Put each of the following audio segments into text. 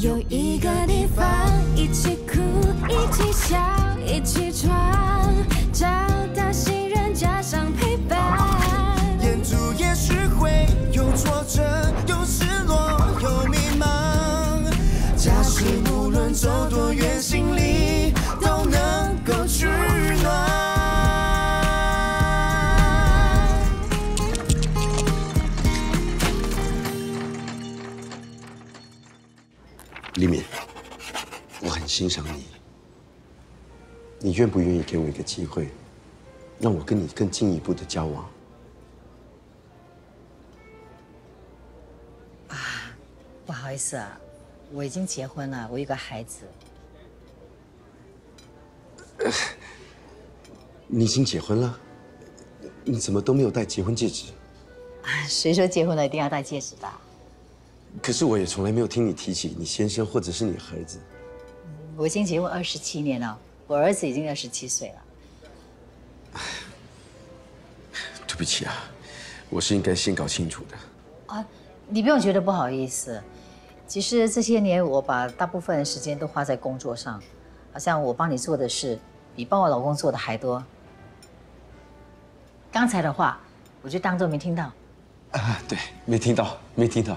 有一个地方，一起哭，一起笑，一起闯，找到信任加上陪伴。沿途也许会有挫折，有失落，有迷茫。假使无论走多远，心里都能够取暖。 李敏，我很欣赏你。你愿不愿意给我一个机会，让我跟你更进一步的交往？啊，不好意思啊，我已经结婚了，我有个孩子。你已经结婚了？你怎么都没有戴结婚戒指？谁说结婚了一定要戴戒指的？ 可是我也从来没有听你提起你先生或者是你儿子。我已经结婚27年了，我儿子已经27岁了。对不起啊，我是应该先搞清楚的。啊，你不用觉得不好意思。其实这些年我把大部分的时间都花在工作上，好像我帮你做的事比帮我老公做的还多。刚才的话，我就当作没听到。啊，对，没听到，没听到。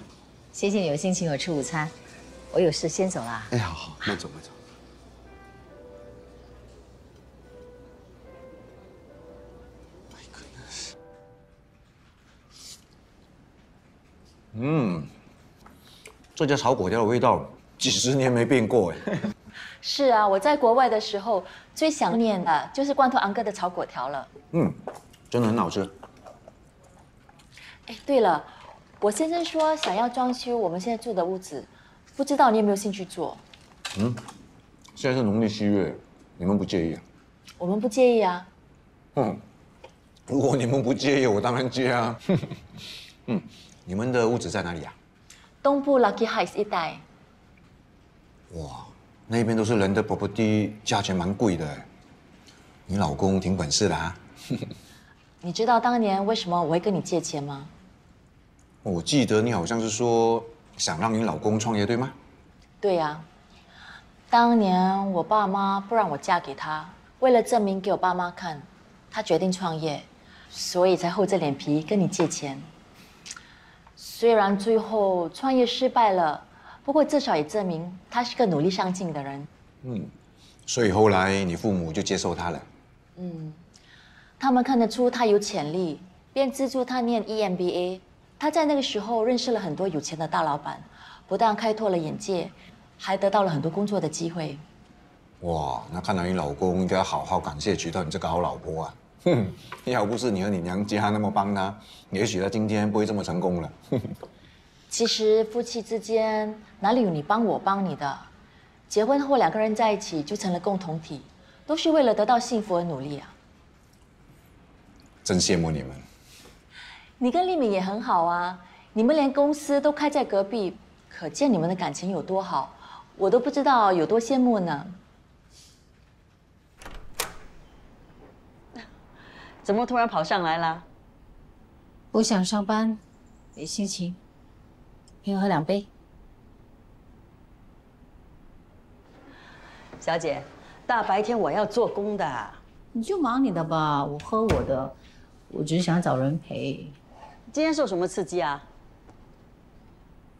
谢谢你有心请我吃午餐，我有事先走了。哎，好好，慢走慢走。这家炒粿条的味道几十年没变过哎。是啊，我在国外的时候最想念的就是罐头昂哥的炒粿条了。真的很好吃。哎，对了，我先生说想要装修我们现在住的屋子，不知道你有没有兴趣做？现在是农历7月，你们不介意啊？我们不介意啊。如果你们不介意，我当然介啊。你们的屋子在哪里啊？东部 Lucky Heights 一带。哇，那边都是人的 property， 价钱蛮贵的。你老公挺本事的啊。你知道当年为什么我会跟你借钱吗？我记得你好像是说想让你老公创业，对吗？对呀，当年我爸妈不让我嫁给他，为了证明给我爸妈看，他决定创业，所以才厚着脸皮跟你借钱。虽然最后创业失败了，不过至少也证明他是个努力上进的人。所以后来你父母就接受他了。他们看得出他有潜力，便资助他念 EMBA。他在那个时候认识了很多有钱的大老板，不但开拓了眼界，还得到了很多工作的机会。哇，那看来你老公应该好好感谢娶到你这个好老婆啊！要不是你和你娘家那么帮他，也许他今天不会这么成功了。其实夫妻之间哪里有你帮我帮你的？结婚后2个人在一起就成了共同体，都是为了得到幸福而努力啊！真羡慕你们。你跟丽敏也很好啊，你们连公司都开在隔壁，可见你们的感情有多好，我都不知道有多羡慕呢。怎么突然跑上来啦？我想上班，没心情，陪我喝2杯。小姐，大白天我要做工的。你就忙你的吧，我喝我的，我只是想找人陪。今天受什么刺激啊？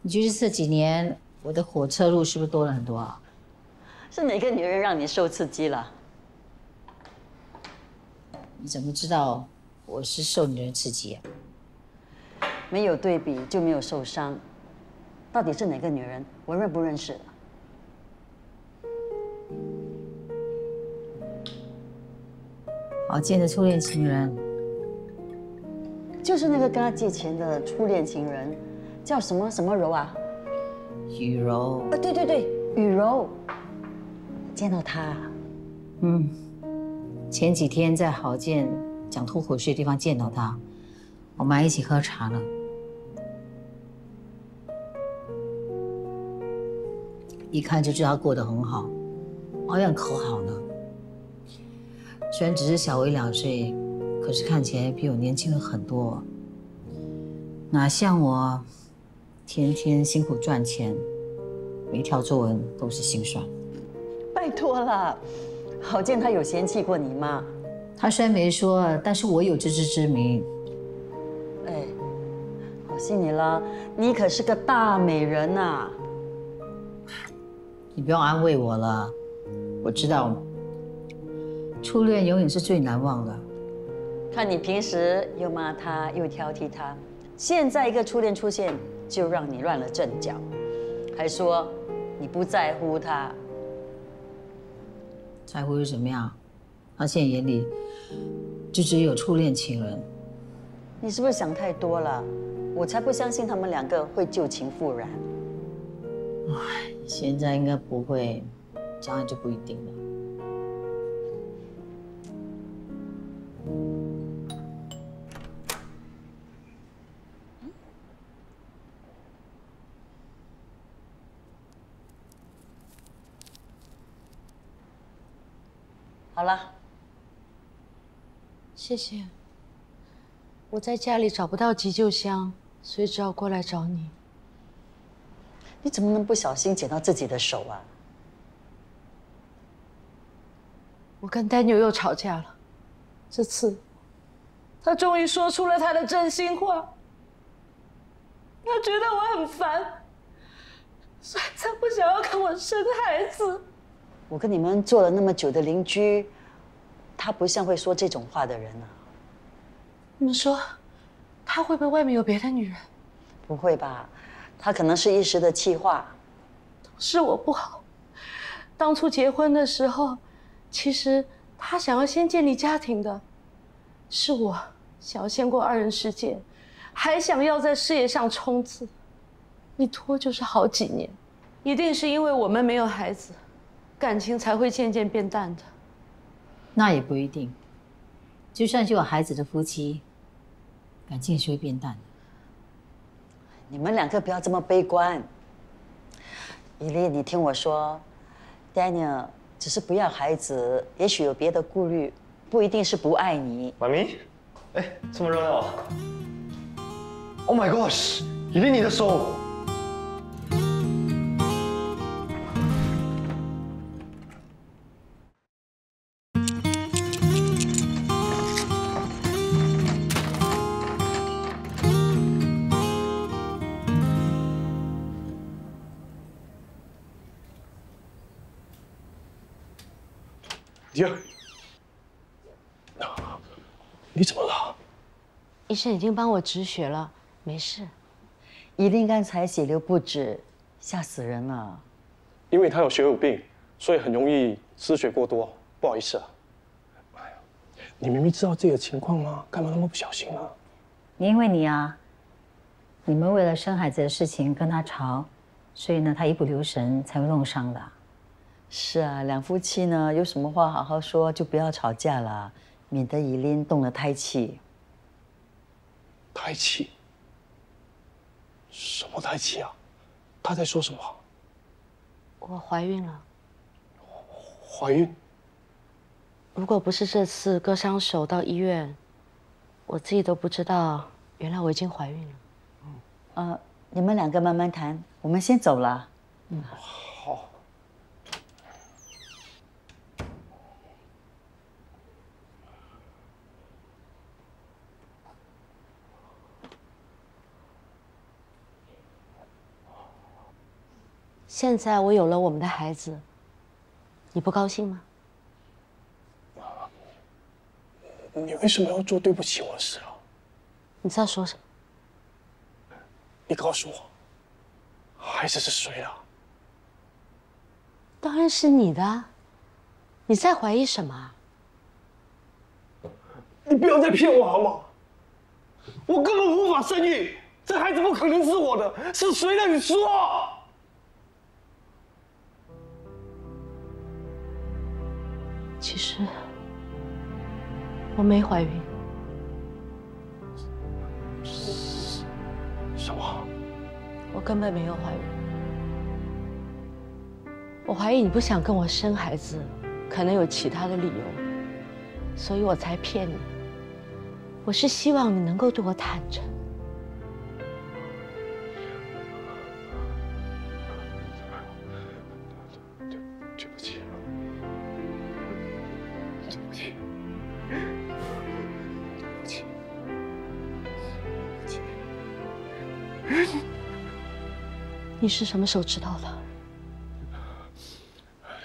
你觉得这几年我的火车路是不是多了很多啊？是哪个女人让你受刺激了？你怎么知道我是受女人刺激啊？没有对比就没有受伤。到底是哪个女人？我认不认识？宝剑的初恋情人，就是那个跟他借钱的初恋情人，叫什么什么柔啊？雨柔。对对对，雨柔。见到他。前几天在郝建讲脱口秀的地方见到他，我们还一起喝茶呢。一看就知道他过得很好，保养可好了。虽然只是小我1、2岁，可是看起来比我年轻了很多。哪像我，天天辛苦赚钱，每一条皱纹都是心酸。拜托了，郝建他有嫌弃过你吗？他虽然没说，但是我有自知之明。哎，好信你了，你可是个大美人呐！你不用安慰我了，我知道，初恋永远是最难忘的。看你平时又骂他又挑剔他，现在一个初恋出现就让你乱了阵脚，还说你不在乎他。在乎又怎么样？他现在眼里就只有初恋情人。你是不是想太多了？我才不相信他们两个会旧情复燃。唉，现在应该不会，将来就不一定了。好了，谢谢。我在家里找不到急救箱，所以只好过来找你。你怎么能不小心剪到自己的手啊？我跟Daniel又吵架了，这次他终于说出了他的真心话。他觉得我很烦，所以才不想要跟我生孩子。我跟你们做了那么久的邻居，他不像会说这种话的人啊。你们说，他会不会外面有别的女人？不会吧？他可能是一时的气话。是我不好。当初结婚的时候，其实他想要先建立家庭的，是我想要先过二人世界，还想要在事业上冲刺，一拖就是好几年。一定是因为我们没有孩子，感情才会渐渐变淡的。那也不一定，就算是有孩子的夫妻，感情也是会变淡的。你们两个不要这么悲观。伊丽，你听我说 ，Daniel 只是不要孩子，也许有别的顾虑，不一定是不爱你。妈咪，哎，这么热闹 ！Oh my gosh， 伊丽，你的手。姐，你怎么了？医生已经帮我止血了，没事。伊丽刚才血流不止，吓死人了。因为他有血友病，所以很容易失血过多。不好意思啊。哎呀，你明明知道自己的情况吗？干嘛那么不小心啊？因为你啊，你们为了生孩子的事情跟他吵，所以呢，他一不留神才会弄伤的。是啊，两夫妻呢，有什么话好好说，就不要吵架了，免得伊琳动了胎气。胎气？什么胎气啊？他在说什么？我怀孕了。怀孕？如果不是这次割伤手到医院，我自己都不知道，原来我已经怀孕了。你们两个慢慢谈，我们先走了。好。现在我有了我们的孩子，你不高兴吗？你为什么要做对不起我的事啊？你在说什么？你告诉我，孩子是谁的？当然是你的。你在怀疑什么啊？你不要再骗我好吗？我根本无法生育，这孩子不可能是我的，是谁的？你说。其实我没怀孕。什么？我根本没有怀孕。我怀疑你不想跟我生孩子，可能有其他的理由，所以我才骗你。我是希望你能够对我坦诚。你是什么时候知道的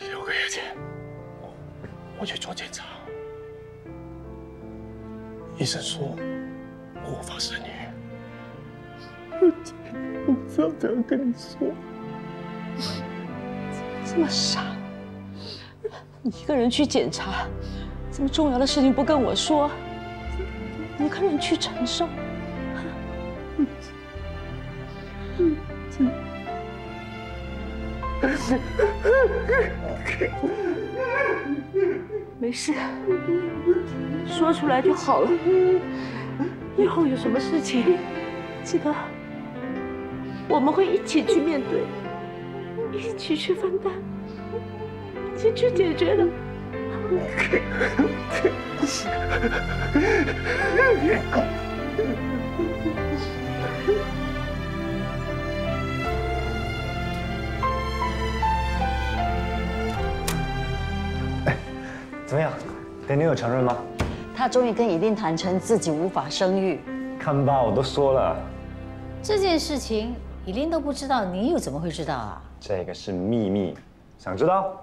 ？6个月前，我去做检查，医生说我无法生育。我不知道怎样跟你说。这么傻，你一个人去检查，这么重要的事情不跟我说，一个人去承受。没事，说出来就好了。以后有什么事情，记得我们会一起去面对，一起去分担，一起去解决的。怎么样？Daniel有承认吗？他终于跟以琳坦诚自己无法生育。看吧，我都说了，这件事情以琳都不知道，你又怎么会知道啊？这个是秘密，想知道？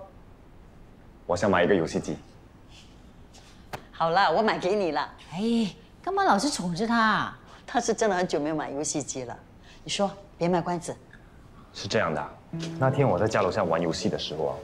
我想买一个游戏机。好了，我买给你了。哎，干嘛老是宠着他？他是真的很久没有买游戏机了。你说，别卖关子。是这样的，那天我在家楼下玩游戏的时候啊。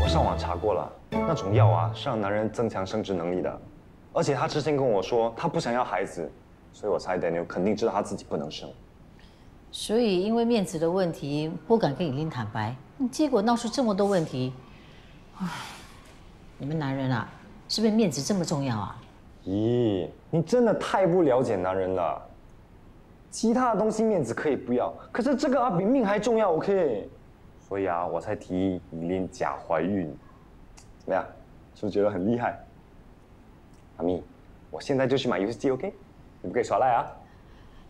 上网查过了，那种药啊是让男人增强生殖能力的，而且他之前跟我说他不想要孩子，所以我猜 Daniel 肯定知道他自己不能生，所以因为面子的问题不敢跟以琳坦白，结果闹出这么多问题。你们男人啊，是不是面子这么重要啊？咦，你真的太不了解男人了。其他的东西面子可以不要，可是这个啊比命还重要 ，OK？ 所以啊，我才提议以琳假怀孕，怎么样？是不是觉得很厉害？妈咪，我现在就去买游戏机 ，OK？ 你不可以耍赖啊！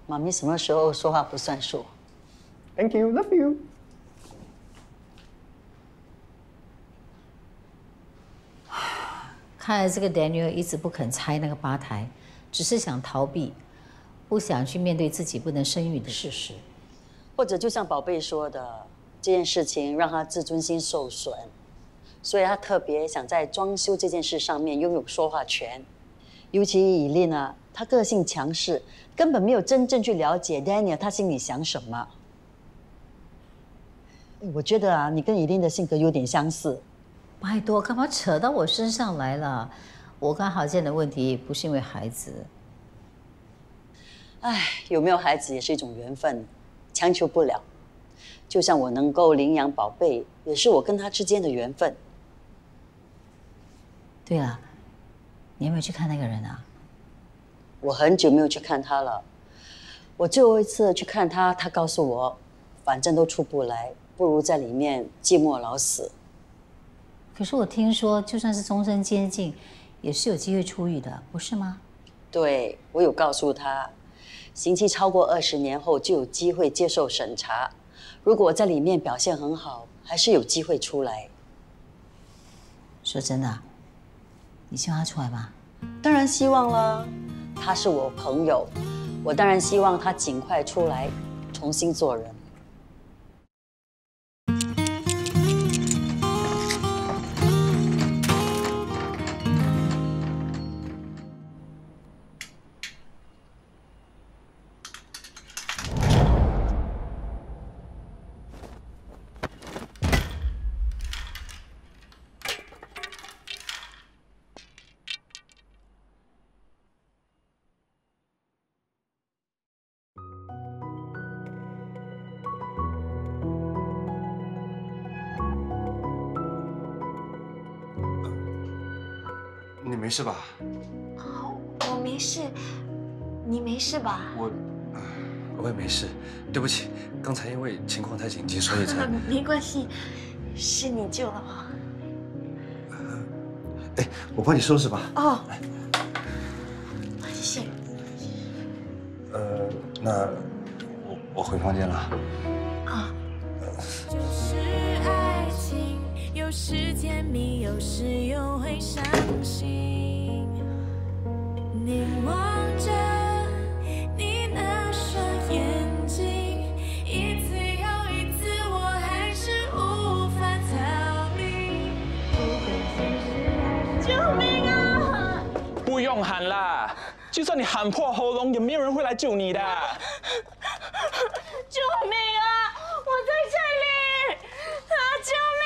妈咪什么时候说话不算数 ？Thank you, love you。看来这个 Daniel 一直不肯拆那个吧台，只是想逃避，不想去面对自己不能生育的事实。或者就像宝贝说的，这件事情让他自尊心受损，所以他特别想在装修这件事上面拥有说话权。尤其以琳啊，她个性强势，根本没有真正去了解 Daniel 他心里想什么。我觉得啊，你跟以琳的性格有点相似。拜托，干嘛扯到我身上来了？我跟郝建的问题不是因为孩子。哎，有没有孩子也是一种缘分，强求不了。就像我能够领养宝贝，也是我跟他之间的缘分。对了，你有没有去看那个人啊？我很久没有去看他了。我最后一次去看他，他告诉我，反正都出不来，不如在里面寂寞老死。可是我听说，就算是终身监禁，也是有机会出狱的，不是吗？对，我有告诉他，刑期超过20年后就有机会接受审查。如果我在里面表现很好，还是有机会出来。说真的，你希望他出来吗？当然希望了，他是我朋友，我当然希望他尽快出来，重新做人。你没事吧？没事，你没事吧？我也没事，对不起，刚才因为情况太紧急，所以才……没关系，是你救了我。哎，我帮你收拾吧。哦，谢谢。那我回房间了。啊。就是爱情，有时甜蜜，有时又会伤心。凝望着你那双眼睛，一次又一次，我还是无法逃离。救命啊！不用喊啦，就算你喊破喉咙，也没有人会来救你的。救命啊！我在这里！啊！救命！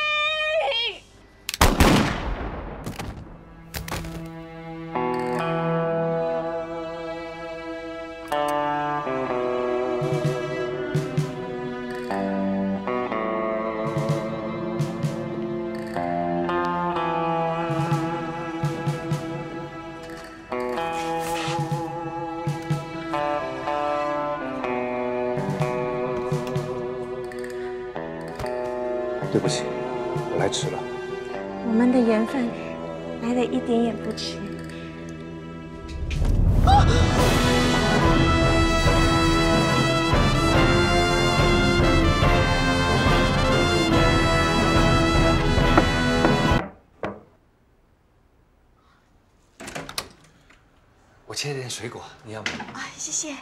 对不起，我来迟了。我们的缘分来得一点也不迟。我切点水果，你要吗？啊，谢谢。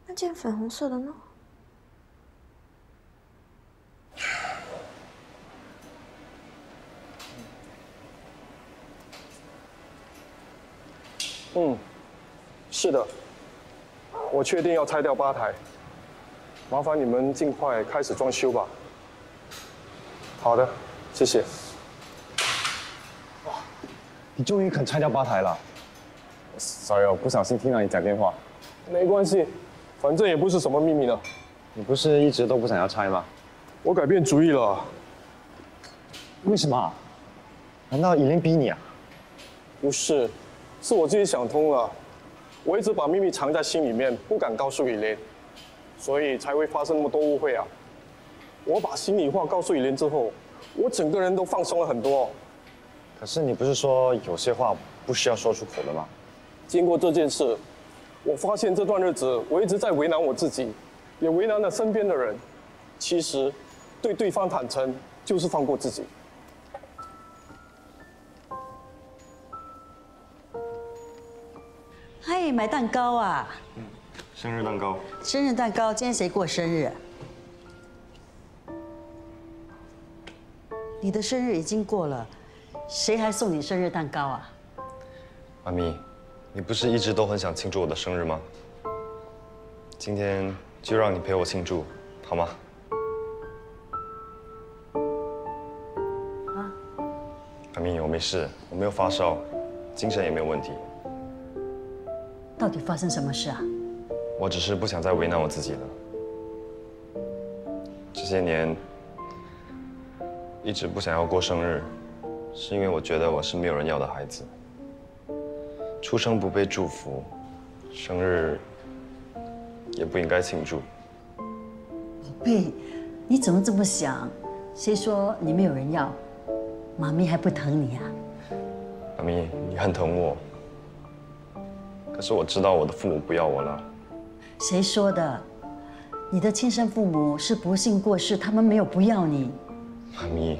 那件粉红色的呢？是的，我确定要拆掉吧台，麻烦你们尽快开始装修吧。好的，谢谢。哇，你终于肯拆掉吧台了。Sorry， 我不小心听到你讲电话。没关系，反正也不是什么秘密了。你不是一直都不想要拆吗？我改变主意了。为什么？难道依琳逼你啊？不是，是我自己想通了。我一直把秘密藏在心里面，不敢告诉依琳，所以才会发生那么多误会啊。我把心里话告诉依琳之后，我整个人都放松了很多。可是你不是说有些话不需要说出口的吗？经过这件事，我发现这段日子我一直在为难我自己，也为难了身边的人。其实，对对方坦诚就是放过自己。嘿，买蛋糕啊！生日蛋糕。生日蛋糕，今天谁过生日？你的生日已经过了，谁还送你生日蛋糕啊？妈咪，你不是一直都很想庆祝我的生日吗？今天就让你陪我庆祝，好吗？啊？妈咪，我没事，我没有发烧，精神也没有问题。到底发生什么事啊？我只是不想再为难我自己了。这些年一直不想要过生日，是因为我觉得我是没有人要的孩子。出生不被祝福，生日也不应该庆祝。宝贝，你怎么这么想？谁说你没有人要？妈咪还不疼你啊？妈咪，你很疼我，可是我知道我的父母不要我了。谁说的？你的亲生父母是不幸过世，他们没有不要你。妈咪，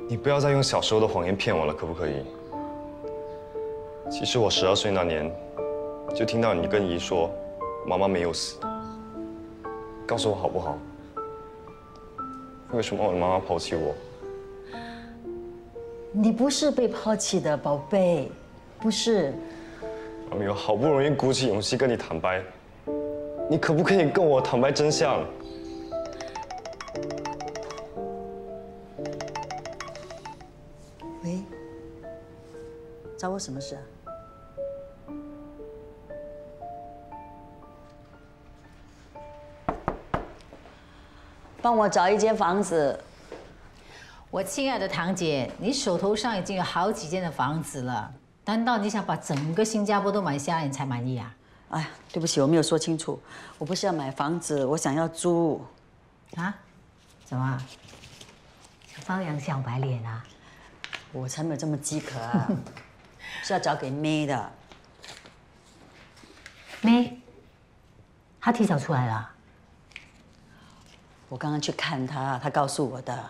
你不要再用小时候的谎言骗我了，可不可以？其实我12岁那年，就听到你跟姨说，妈妈没有死。告诉我好不好？为什么我的妈妈抛弃我？你不是被抛弃的，宝贝，不是。妈咪，我好不容易鼓起勇气跟你坦白，你可不可以跟我坦白真相？喂，找我什么事啊？帮我找一间房子。我亲爱的堂姐，你手头上已经有好几间的房子了，难道你想把整个新加坡都买下来你才满意啊？哎呀，对不起，我没有说清楚，我不是要买房子，我想要租。啊？怎么？想放养小白脸啊？我才没有这么饥渴啊！是要找给妹的。妹，她提早出来了。我刚刚去看她，她告诉我的。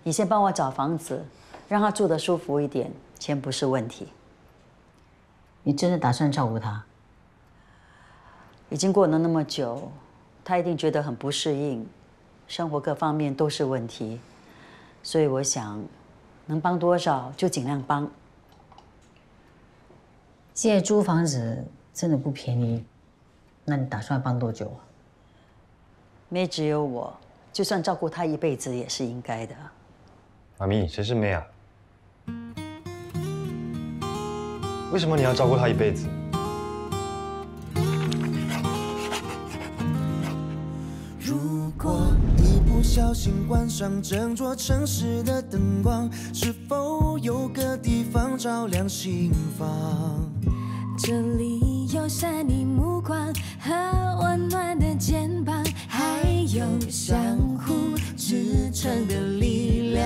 你先帮我找房子，让她住得舒服一点，钱不是问题。你真的打算照顾她？已经过了那么久，她一定觉得很不适应，生活各方面都是问题，所以我想，能帮多少就尽量帮。现在租房子真的不便宜，那你打算帮多久啊？妹只有我，就算照顾她一辈子也是应该的。妈咪，谁是妹啊？为什么你要照顾她一辈子？如果一不小心关上整座城市的灯光，是否有个地方照亮心房？这里有善意目光和温暖的肩膀，还有相互支撑的力量。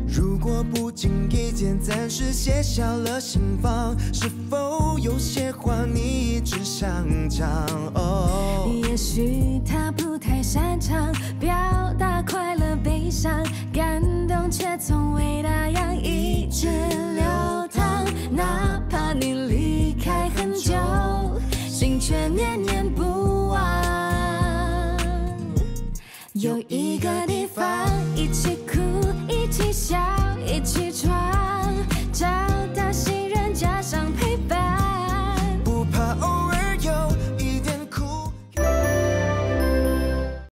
如果不经意间暂时写下了心房，是否有些话你一直想讲？哦，也许他不太擅长表达快乐悲伤，感动却从未那样一直流淌。哪怕你离开很久，心却念念不忘。有一个地